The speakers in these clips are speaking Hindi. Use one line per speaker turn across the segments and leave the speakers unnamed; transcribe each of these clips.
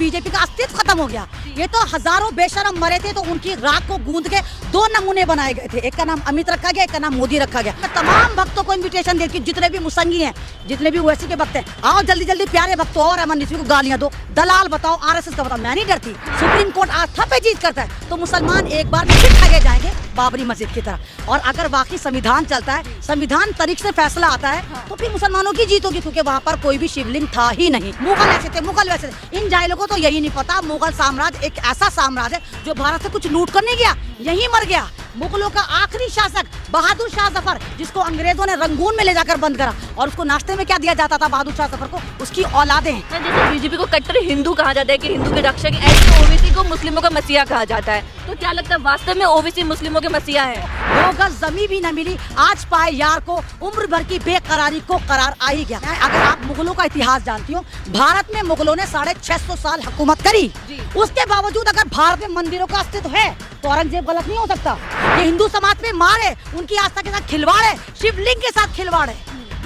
बीजेपी का अस्तित्व खत्म हो गया। ये तो हजारों बेशरम मरे थे तो उनकी राख को गूंद के 2 नमूने बनाए गए थे, एक का नाम अमित रखा गया, एक का नाम मोदी रखा गया। तमाम भक्तों को इन्विटेशन दे कि जितने भी मुसंगी हैं, जितने भी ओवैसी के भक्त हैं, आओ जल्दी जल्दी प्यारे भक्तों और अमन ऋषि को गालियां दो, दलाल बताओ, आरएसएस का बताओ। मैं नहीं डरती, सुप्रीम कोर्ट आस्था पे जीत करता है तो मुसलमान एक बार फिर ठगे जाएंगे बाबरी मस्जिद की तरह। और अगर वाकई संविधान चलता है, संविधान तरीके से फैसला आता है तो फिर मुसलमानों की जीत होगी, क्योंकि वहाँ पर कोई भी शिवलिंग था ही नहीं। मुगल ऐसे थे, मुगल वैसे थे। इन जाहिलों को तो यही नहीं पता मुगल साम्राज्य एक ऐसा साम्राज्य है जो भारत से कुछ लूट कर नहीं गया, यही मर गया। मुगलों का आखिरी शासक बहादुर शाह जफर, जिसको अंग्रेजों ने रंगून में ले जाकर बंद करा, और उसको नाश्ते में क्या दिया जाता था बहादुर शाह जफर को, उसकी औलादें।
जैसे बीजेपी को कट्टर हिंदू कहा जाता है कि हिंदू के रक्षक, ऐसे ओबीसी को मुस्लिमों का मसीहा कहा जाता है, तो क्या लगता है वास्तव में ओबीसी मुस्लिमों के मसीहा है?
2 गज जमीन भी न मिली, आज पाए यार को, उम्र भर की बेकरारी को करार आ ही गया। अगर आप मुगलों का इतिहास जानती हो, भारत में मुगलों ने 650 साल हुकूमत करी, उसके बावजूद अगर भारत में मंदिरों का अस्तित्व है तो औरंगजेब गलत नहीं हो सकता। ये हिंदू समाज पे मार है, उनकी आस्था के साथ खिलवाड़ है, शिवलिंग के साथ खिलवाड़ है।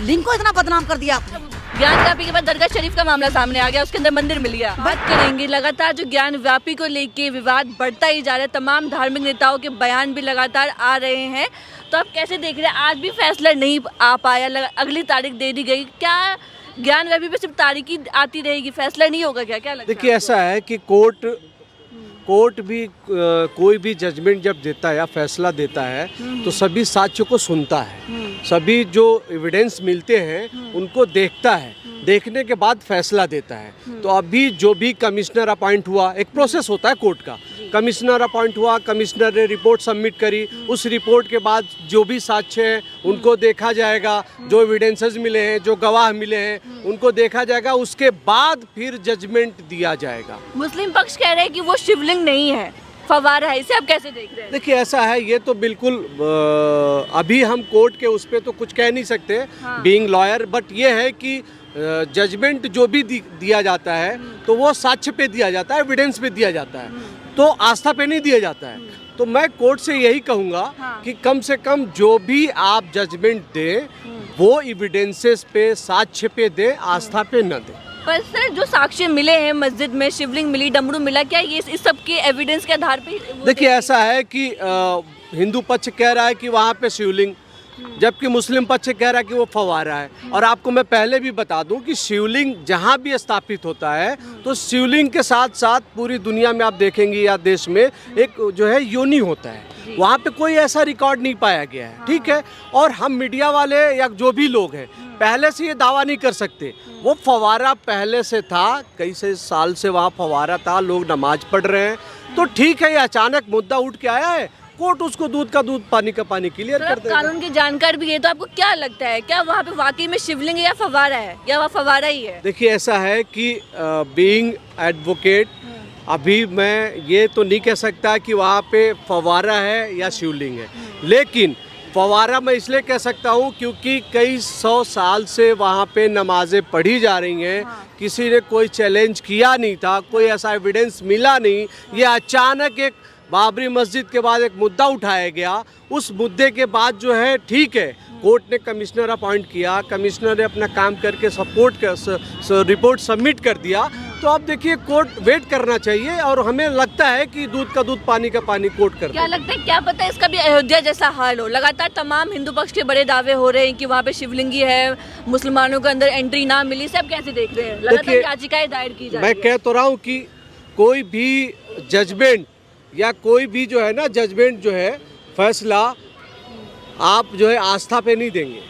लिंग को इतना बदनाम कर दिया आपने।
ज्ञान व्यापी के बाद दरगाह शरीफ का मामला सामने आ गया, उसके अंदर मंदिर मिल गया। बात करेंगे, लगातार जो ज्ञान व्यापी को लेके विवाद बढ़ता ही जा रहा है, तमाम धार्मिक नेताओं के बयान भी लगातार आ रहे हैं, तो आप कैसे देख रहे हैं? आज भी फैसला नहीं आ पाया, अगली तारीख दे दी गई, क्या ज्ञान व्यापी पे सिर्फ तारीख ही आती रहेगी, फैसला नहीं होगा क्या? क्या लगता है?
देखिए ऐसा है कि कोर्ट भी कोई भी जजमेंट जब देता है या फैसला देता है तो सभी साक्ष्यों को सुनता है, सभी जो एविडेंस मिलते हैं उनको देखता है, देखने के बाद फैसला देता है। तो अभी जो भी कमिश्नर अपॉइंट हुआ, एक प्रोसेस होता है कोर्ट का, कमिश्नर अपॉइंट हुआ, कमिश्नर ने रिपोर्ट सबमिट करी, उस रिपोर्ट के बाद जो भी साक्ष्य हैं उनको देखा जाएगा, जो एविडेंसेस मिले हैं, जो गवाह मिले हैं उनको देखा जाएगा, उसके बाद फिर जजमेंट दिया जाएगा।
मुस्लिम पक्ष कह रहे हैं कि वो शिवलिंग नहीं है, फव्वारा है, इसे आप कैसे देख रहे हैं?
देखिए ऐसा है, ये तो बिल्कुल अभी हम कोर्ट के उस पर तो कुछ कह नहीं सकते बीइंग लॉयर, बट ये है कि जजमेंट जो भी दिया जाता है तो वो साक्ष्य पे दिया जाता है, एविडेंस पे दिया जाता है, तो आस्था पे नहीं दिया जाता है। तो मैं कोर्ट से यही कहूँगा कि कम से कम जो भी आप जजमेंट दें वो एविडेंसेस पे, साक्ष्य पे दें, आस्था पे न दें।
पर सर जो साक्ष्य मिले हैं, मस्जिद में शिवलिंग मिली, डमरू मिला, क्या ये इस सब के एविडेंस के आधार पे?
देखिए ऐसा है कि हिंदू पक्ष कह रहा है कि वहाँ पे शिवलिंग, जबकि मुस्लिम पक्ष कह रहा है कि वो फव्वारा है। और आपको मैं पहले भी बता दूं कि शिवलिंग जहाँ भी स्थापित होता है तो शिवलिंग के साथ साथ पूरी दुनिया में आप देखेंगे या देश में एक जो है योनि होता है, वहाँ पे कोई ऐसा रिकॉर्ड नहीं पाया गया है, ठीक है। और हम मीडिया वाले या जो भी लोग हैं पहले से ये दावा नहीं कर सकते, वो फव्वारा पहले से था, कई से साल से वहाँ फव्वारा था, लोग नमाज पढ़ रहे हैं, तो ठीक है। ये अचानक मुद्दा उठ के आया है, कोर्ट उसको दूध का दूध पानी का पानी क्लियर कर देगा।
कानून की जानकार भी है, तो आपको क्या लगता है, क्या वहाँ पे वाकई में शिवलिंग है या फव्वारा है, या वहाँ फव्वारा ही है?
देखिए ऐसा है कि बीइंग एडवोकेट अभी मैं ये तो नहीं कह सकता कि वहाँ पे फव्वारा है या शिवलिंग है, लेकिन फव्वारा मैं इसलिए कह सकता हूँ क्योंकि कई 100 साल से वहाँ पे नमाजें पढ़ी जा रही हैं, किसी ने कोई चैलेंज किया नहीं था, कोई ऐसा एविडेंस मिला नहीं। ये अचानक एक बाबरी मस्जिद के बाद एक मुद्दा उठाया गया, उस मुद्दे के बाद जो है ठीक है, कोर्ट ने कमिश्नर अपॉइंट किया, कमिश्नर ने अपना काम करके रिपोर्ट सबमिट कर दिया, तो अब देखिए कोर्ट वेट करना चाहिए। और हमें लगता है कि दूध का दूध पानी का पानी कोर्ट कर।
क्या लगता है, क्या पता है इसका भी अयोध्या जैसा हाल हो? लगातार तमाम हिंदू पक्ष के बड़े दावे हो रहे हैं कि वहाँ पे शिवलिंगी है, मुसलमानों के अंदर एंट्री ना मिली, सब कैसे देख रहे हैं? लगातार याचिकाएं दायर की जा रही है।
मैं कह तो रहा हूँ कि कोई भी जजमेंट या कोई भी जो है ना जजमेंट जो है फैसला आप जो है आस्था पे नहीं देंगे,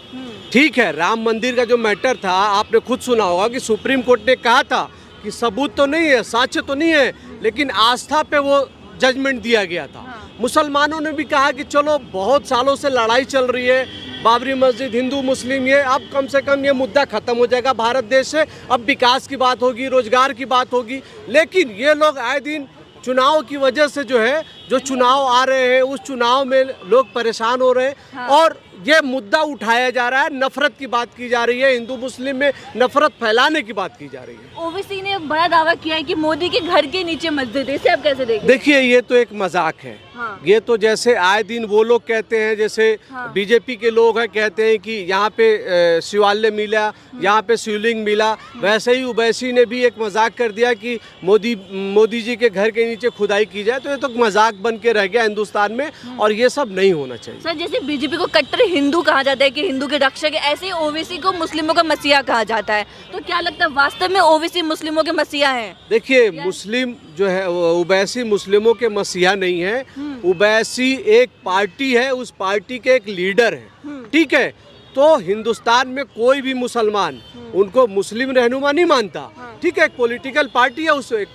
ठीक है। राम मंदिर का जो मैटर था, आपने खुद सुना होगा कि सुप्रीम कोर्ट ने कहा था कि सबूत तो नहीं है, साक्ष्य तो नहीं है, लेकिन आस्था पे वो जजमेंट दिया गया था। मुसलमानों ने भी कहा कि चलो बहुत सालों से लड़ाई चल रही है, बाबरी मस्जिद, हिंदू मुस्लिम, ये अब कम से कम ये मुद्दा ख़त्म हो जाएगा भारत देश से, अब विकास की बात होगी, रोजगार की बात होगी। लेकिन ये लोग आए दिन चुनाव की वजह से जो है, जो चुनाव आ रहे हैं उस चुनाव में लोग परेशान हो रहे हैं, और ये मुद्दा उठाया जा रहा है, नफरत की बात की जा रही है, हिंदू मुस्लिम में नफरत फैलाने की बात की जा रही है।
ओवैसी ने बड़ा दावा किया है कि मोदी के घर के नीचे मस्जिद है, इसे आप कैसे देखते हैं?
देखिए ये तो एक मजाक है,
हाँ।
ये तो जैसे आए दिन वो लोग कहते हैं, जैसे
हाँ।
बीजेपी के लोग हैं कहते हैं कि यहाँ पे शिवालय मिला, यहाँ पे शिवलिंग मिला, वैसे ही उवैसी ने भी एक मजाक कर दिया कि मोदी जी के घर के नीचे खुदाई की जाए। तो ये तो मजाक बन के रह गया हिंदुस्तान में, और ये सब नहीं होना चाहिए।
सर, जैसे बीजेपी को कट्टर हिंदू कहा जाता है कि हिंदू के रक्षक है, ऐसे ही ओवैसी को मुस्लिमों का मसीहा कहा जाता है। तो क्या लगता है वास्तव में ओवैसी मुस्लिमों के मसीहा हैं?
देखिए, मुस्लिम जो है उवैसी मुस्लिमों के मसीहा नहीं है। उवैसी एक पार्टी है, उस पार्टी के एक लीडर है, ठीक है। तो हिंदुस्तान में कोई भी मुसलमान उनको मुस्लिम रहनुमा नहीं मानता, ठीक है। एक पॉलिटिकल पार्टी है, उस एक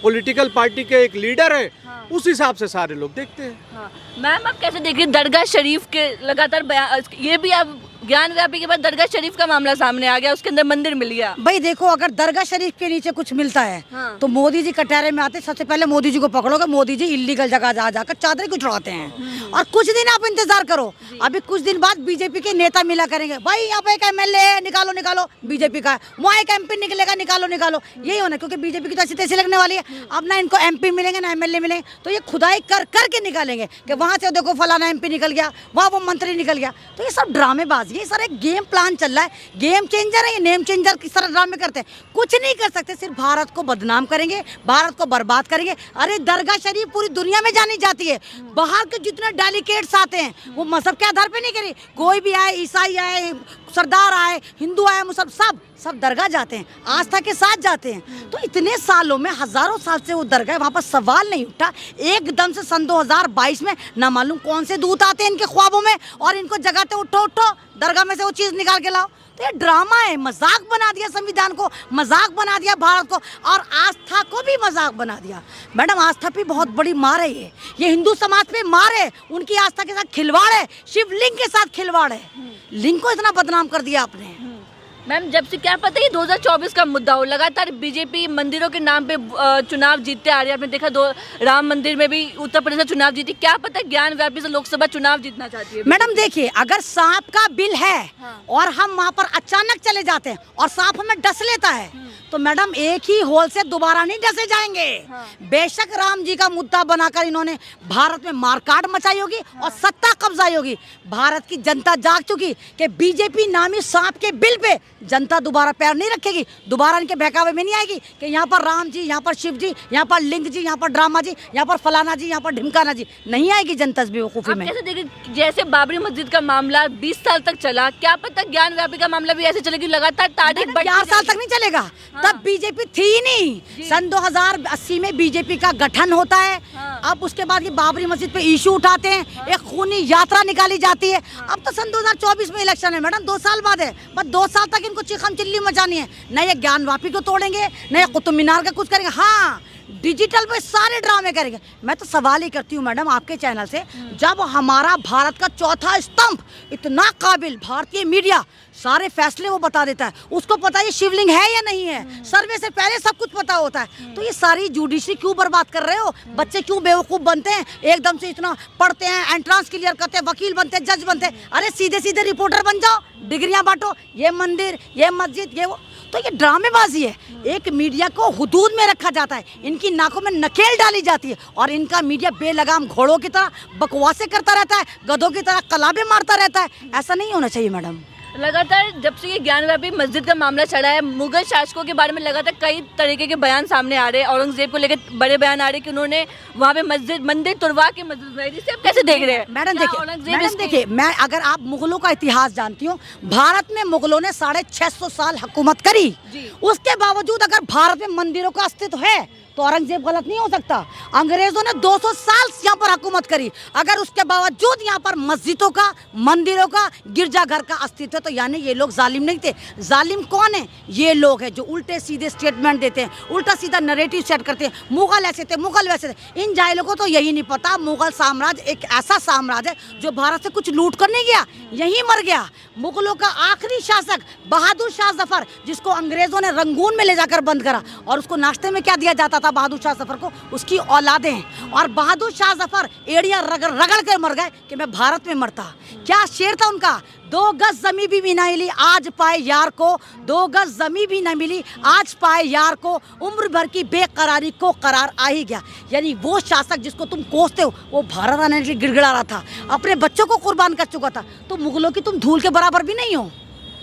पॉलिटिकल पार्टी के एक लीडर है, उस हिसाब से सारे लोग देखते हैं।
मैम, आप कैसे देख रही हैं दरगाह शरीफ के लगातार बयान? ये भी अब ज्ञान व्यापी के बाद दरगाह शरीफ का मामला सामने आ गया, उसके अंदर मंदिर मिल गया।
भाई देखो, अगर दरगाह शरीफ के नीचे कुछ मिलता है तो मोदी जी कटहरे में आते, सबसे पहले मोदी जी को पकड़ोगे। मोदी जी इलीगल जगह जा जाकर चादरें कुछ उड़ाते हैं, और कुछ दिन आप इंतजार करो, अभी कुछ दिन बाद बीजेपी के नेता मिला करेंगे। भाई यहाँ पे एक एमएलए है, निकालो निकालो, बीजेपी का वहाँ एक एमपी निकलेगा, निकालो निकालो, यही होना। क्योंकि बीजेपी की तो ऐसी तैसी लगने वाली है, अब ना इनको एमपी मिलेंगे ना एमएलए मिलेंगे, तो ये खुदाई कर करके निकालेंगे कि वहाँ से देखो फलाना एमपी निकल गया, वहाँ वो मंत्री निकल गया। तो ये सब ड्रामेबाजी है, सर एक गेम प्लान चल रहा है। गेम चेंजर है ये, नेम चेंजर किस तरह ड्रामे करते हैं, कुछ नहीं कर सकते, सिर्फ भारत को बदनाम करेंगे, भारत को बर्बाद करेंगे। अरे दरगाह शरीफ पूरी दुनिया में जानी जाती है, बाहर के जितने डेलीगेट्स आते हैं वो मजहब के आधार पे नहीं करी, कोई भी आए, ईसाई आए, सरदार आए, हिंदू आए, मुसलमान सब दरगाह जाते हैं, आस्था के साथ जाते हैं। तो इतने सालों में, हजारों साल से वो दरगाह, वहाँ पर सवाल नहीं उठा। एकदम से सन 2022 में ना मालूम कौन से दूत आते हैं इनके ख्वाबों में और इनको जगाते, उठो उठो दरगाह में से वो चीज़ निकाल के लाओ। तो ये ड्रामा है, मजाक बना दिया संविधान को, मजाक बना दिया भारत को, और आस्था को भी मजाक बना दिया। मैडम, आस्था पे बहुत बड़ी मार है ये हिंदू समाज पे मार है, उनकी आस्था के साथ खिलवाड़ है, शिवलिंग के साथ खिलवाड़ है। लिंग को इतना बदनाम कर दिया आपने।
मैम, जब से क्या पता है 2024 का मुद्दा हो, लगातार बीजेपी मंदिरों के नाम पे चुनाव जीतते आ रही है। आपने देखा राम मंदिर में भी उत्तर प्रदेश में चुनाव जीती, क्या पता है ज्ञान व्यापी से लोकसभा चुनाव जीतना चाहती है।
मैडम देखिए, अगर सांप का बिल है और हम वहाँ पर अचानक चले जाते हैं और सांप हमें डस लेता है, तो मैडम एक ही होल से दोबारा नहीं डसे जाएंगे। बेशक राम जी का मुद्दा बनाकर इन्होंने भारत में मारकाट मचाई होगी और सत्ता कब्जाई होगी, भारत की जनता जाग चुकी कि बीजेपी नामी सांप के बिल पे जनता दोबारा पैर नहीं रखेगी, दोबारा इनके बहकावे में नहीं आएगी कि यहाँ पर राम जी, यहाँ पर शिव जी, यहाँ पर लिंग जी, यहाँ पर ड्रामा जी, यहाँ पर फलाना जी, यहाँ पर ढिमकाना जी, नहीं आएगी जनता इस बेवकूफी में।
कैसे देखिए, जैसे बाबरी मस्जिद का मामला 20 साल तक चला, क्या पता ज्ञान व्यापी का मामला भी ऐसे चलेगी, लगातार तारीख
4 साल तक नहीं चलेगा। तब बीजेपी थी ही नहीं। सन 2080 में बीजेपी का गठन होता है। अब उसके बाद ये बाबरी मस्जिद पे इशू उठाते हैं, एक खूनी यात्रा निकाली जाती है। अब तो सन 2024 में इलेक्शन है मैडम, 2 साल बाद है, बस 2 साल तक इनको चिखम चिल्ली मचानी है। न ये ज्ञान वापी को तोड़ेंगे, न ये कुतुब मीनार का कुछ करेंगे, हाँ डिजिटल पे सारे ड्रामे करेंगे। मैं तो सवाल ही करती हूँ मैडम आपके चैनल से, जब हमारा भारत का चौथा स्तंभ, इतना काबिल भारतीय मीडिया, सारे फैसले वो बता देता है, उसको पता है ये शिवलिंग है या नहीं है, सर्वे से पहले सब कुछ पता होता है, तो ये सारी जुडिशरी क्यों बर्बाद कर रहे हो? बच्चे क्यों बेवकूफ़ बनते हैं, एकदम से इतना पढ़ते हैं, एंट्रांस क्लियर करते हैं, वकील बनते हैं, जज बनते हैं। अरे सीधे सीधे रिपोर्टर बन जाओ, डिग्रियां बांटो, ये मंदिर, ये मस्जिद, ये वो। तो ये ड्रामेबाजी है। एक मीडिया को हुदूद में रखा जाता है, इनकी नाकों में नकेल डाली जाती है, और इनका मीडिया बेलगाम घोड़ों की तरह बकवासें करता रहता है, गधों की तरह कलाबे मारता रहता है। ऐसा नहीं होना चाहिए मैडम।
लगातार जब से ये ज्ञानव्यापी मस्जिद का मामला चढ़ा है, मुगल शासकों के बारे में लगातार कई तरीके के बयान सामने आ रहे हैं। औरंगजेब को लेकर बड़े बयान आ रहे हैं कि उन्होंने वहाँ पे मंदिर तुड़वा के मस्जिद बनाई। जिसे आप कैसे देख रहे हैं?
मैडम देखिए, मैं अगर आप मुगलों का इतिहास जानती हूँ, भारत में मुगलों ने 650 साल हुकूमत करी, उसके बावजूद अगर भारत में मंदिरों का अस्तित्व है तो औरंगजेब गलत नहीं हो सकता। अंग्रेजों ने 200 साल यहाँ पर हुकूमत करी, अगर उसके बावजूद यहाँ पर मस्जिदों का, मंदिरों का, गिरजाघर का अस्तित्व है, तो यानी ये लोग जालिम नहीं थे। जालिम कौन है? ये लोग हैं जो उल्टे सीधे स्टेटमेंट देते हैं, उल्टा सीधा नैरेटिव सेट करते हैं। मुगल ऐसे थे, मुगल वैसे थे। इन जाहिलों को तो यही नहीं पता, मुगल साम्राज्य एक ऐसा साम्राज्य है जो भारत से कुछ लूट कर नहीं गया, यहीं मर गया। मुगलों का आखिरी शासक बहादुर शाह जफर, जिसको अंग्रेजों ने रंगून में ले जाकर बंद करा, और उसको नाश्ते में क्या दिया जाता था? था बहादुर शाह जफर को, उसकी औलादें हैं। और बहादुर शाह जफर एड़ियाँ रगड़ रगड़ के मर गए कि मैं भारत में मरता। क्या शेर था उनका, 2 गज जमी भी ना मिली आज पाए यार को, 2 गज जमी भी ना मिली आज पाए यार को, उम्र भर की बेकरारी को करार आ ही गया। यानी वो शासक जिसको तुम कोसते हो वो भारत आने के लिए गिड़गिड़ा रहा था, अपने बच्चों को कुर्बान कर चुका था। तो मुगलों की तुम धूल के बराबर भी नहीं हो।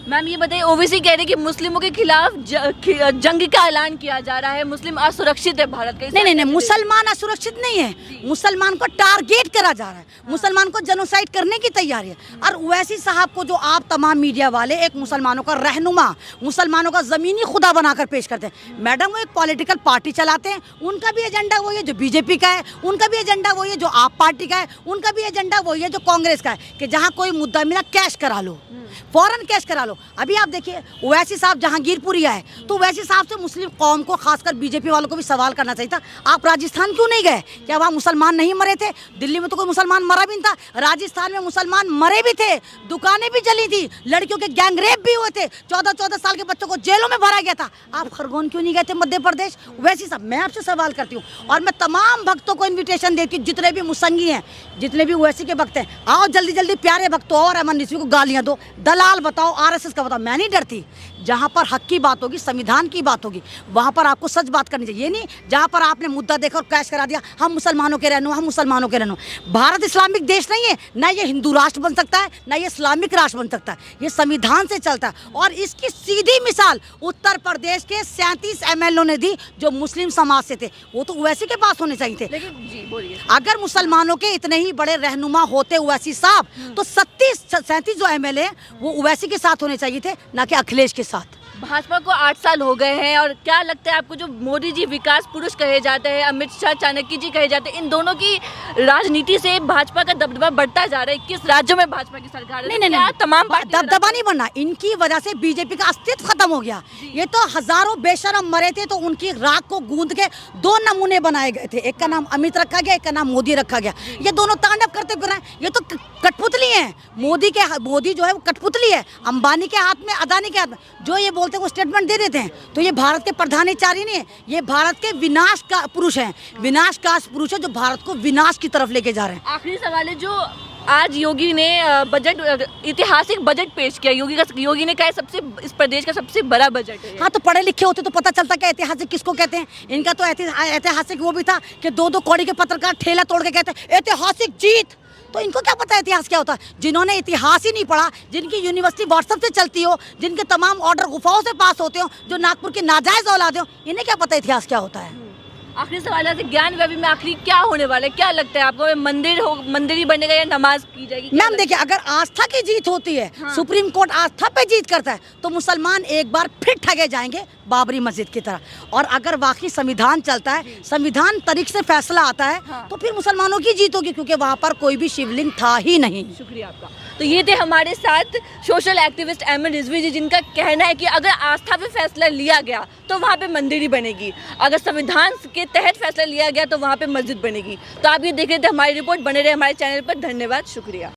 मैम ये बताइए, ओवैसी कह रहे हैं कि मुस्लिमों के खिलाफ जंग का ऐलान किया जा रहा है, मुस्लिम असुरक्षित है भारत का।
नहीं, मुसलमान असुरक्षित नहीं है, मुसलमान को टारगेट करा जा रहा है, मुसलमान को जेनोसाइड करने की तैयारी है। और ओवैसी साहब को जो आप तमाम मीडिया वाले एक मुसलमानों का रहनुमा, मुसलमानों का ज़मीनी खुदा बनाकर पेश करते हैं। मैडम वो एक पॉलिटिकल पार्टी चलाते हैं, उनका भी एजेंडा वही है जो बीजेपी का है, उनका भी एजेंडा वही है जो आप पार्टी का है, उनका भी एजेंडा वही है जो कांग्रेस का है कि जहाँ कोई मुद्दा मिला कैश करा लो, फौरन कैश करा लो। अभी आप देखिए ओवैसी साहब जहांगीरपुरी आए तो ओवैसी साहब से मुस्लिम कौम को, खासकर बीजेपी वालों को भी सवाल करना चाहिए था, आप राजस्थान क्यों नहीं गए? क्या वहाँ मुसलमान नहीं मरे थे? दिल्ली में तो कोई मुसलमान मरा भी नहीं था, राजस्थान में मुसलमान मरे भी थे, दुकानें भी जली थी, लड़कियों के गैंग रेप भी हुए थे, 14-14 साल के बच्चों को जेलों में भरा गया था। आप खरगोन क्यों नहीं गए थे मध्य प्रदेश? ओवैसी साहब, मैं आपसे सवाल करती हूँ और मैं तमाम भक्तों को इन्विटेशन देती हूँ, जितने भी मुसंगी हैं, जितने भी ओवैसी के भक्त हैं, आओ जल्दी जल्दी प्यारे भक्तों और अमन रिजवी को गालियाँ दो, दलाल बताओ, आरएसएस का बताओ। मैं नहीं डरती, जहाँ पर हक की बात होगी, संविधान की बात होगी, वहाँ पर आपको सच बात करनी चाहिए। ये नहीं जहाँ पर आपने मुद्दा देखा और कैश करा दिया, हम मुसलमानों के रहनुमा, हम मुसलमानों के रहनुमा। भारत इस्लामिक देश नहीं है, ना ये हिंदू राष्ट्र बन सकता है, ना ये इस्लामिक राष्ट्र बन सकता है, ये संविधान से चलता है। और इसकी सीधी मिसाल उत्तर प्रदेश के 37 MLA ने दी जो मुस्लिम समाज से थे, वो तो ओवैसी के पास होने चाहिए थे।
लेकिन जी बोलिए,
अगर मुसलमानों के इतने ही बड़े रहनुमा होते ओवैसी साहब, तो 37 जो MLA वो ओवैसी के साथ होने चाहिए थे, ना कि अखिलेश के साथ।
भाजपा को 8 साल हो गए हैं और क्या लगता है आपको, जो मोदी जी विकास पुरुष कहे जाते हैं, अमित शाह चाणक्य जी कहे जाते हैं, इन दोनों की राजनीति से भाजपा का दबदबा बढ़ता जा रहा है? किस राज्यों में भाजपा की सरकार है?
नहीं,
तमाम
दबदबा नहीं बनना, इनकी वजह से बीजेपी का अस्तित्व खत्म हो गया। ये तो हजारों बेशरम मरे थे तो उनकी राख को गूंद के 2 नमूने बनाए गए थे, एक का नाम अमित रखा गया, एक का नाम मोदी रखा गया। ये दोनों तांडव करते फिर रहे हैं, ये तो कठपुतली है। मोदी जो है वो कठपुतली है, अंबानी के हाथ में, अदानी के हाथ में, जो ये बोलते हैं वो स्टेटमेंट दे देते हैं। तो ये भारत के प्रधानाचार्य नहीं है, ये भारत के विनाश का पुरुष हैं, विनाश का पुरुष है जो भारत को विनाश की तरफ लेके जा रहे हैं।
आखिरी सवाल है, जो आज योगी ने ऐतिहासिक बजट पेश किया, योगी ने कहा सबसे, इस प्रदेश का सबसे बड़ा बजट है।
हाँ, तो पढ़े लिखे होते तो पता चलता कि ऐतिहासिक किसको कहते हैं। इनका तो ऐतिहासिक वो भी था कि 2-2 कौड़ी के पत्रकार ठेला तोड़ के कहते हैं ऐतिहासिक जीत। तो इनको क्या पता है इतिहास क्या होता है? जिन्होंने इतिहास ही नहीं पढ़ा, जिनकी यूनिवर्सिटी व्हाट्सएप से चलती हो, जिनके तमाम ऑर्डर गुफाओं से पास होते हो, जो नागपुर की नाजायज औलाद हो, इन्हें क्या पता इतिहास क्या होता है?
आखिरी सवाल है, ज्ञान व्यापी में आखिरी क्या होने वाला है? क्या लगता है आपको, मंदिर ही बनेगा या नमाज की जाएगी?
मैम देखिए, अगर आस्था की जीत होती है,
हाँ।
सुप्रीम कोर्ट आस्था पे जीत करता है, तो मुसलमान एक बार फिर ठगे जाएंगे बाबरी मस्जिद की तरह। और अगर वाकई संविधान चलता है, संविधान तरीके से फैसला आता है,
हाँ।
तो फिर मुसलमानों की जीत होगी, क्योंकि वहाँ पर कोई भी शिवलिंग था ही नहीं।
शुक्रिया आपका। तो ये थे हमारे साथ सोशल एक्टिविस्ट अहमद रिजवी जी, जिनका कहना है कि अगर आस्था पे फैसला लिया गया तो वहाँ पे मंदिर ही बनेगी, अगर संविधान के तहत फैसला लिया गया तो वहाँ पे मस्जिद बनेगी। तो आप ये देख रहे थे हमारी रिपोर्ट, बने रहे हमारे चैनल पर। धन्यवाद, शुक्रिया।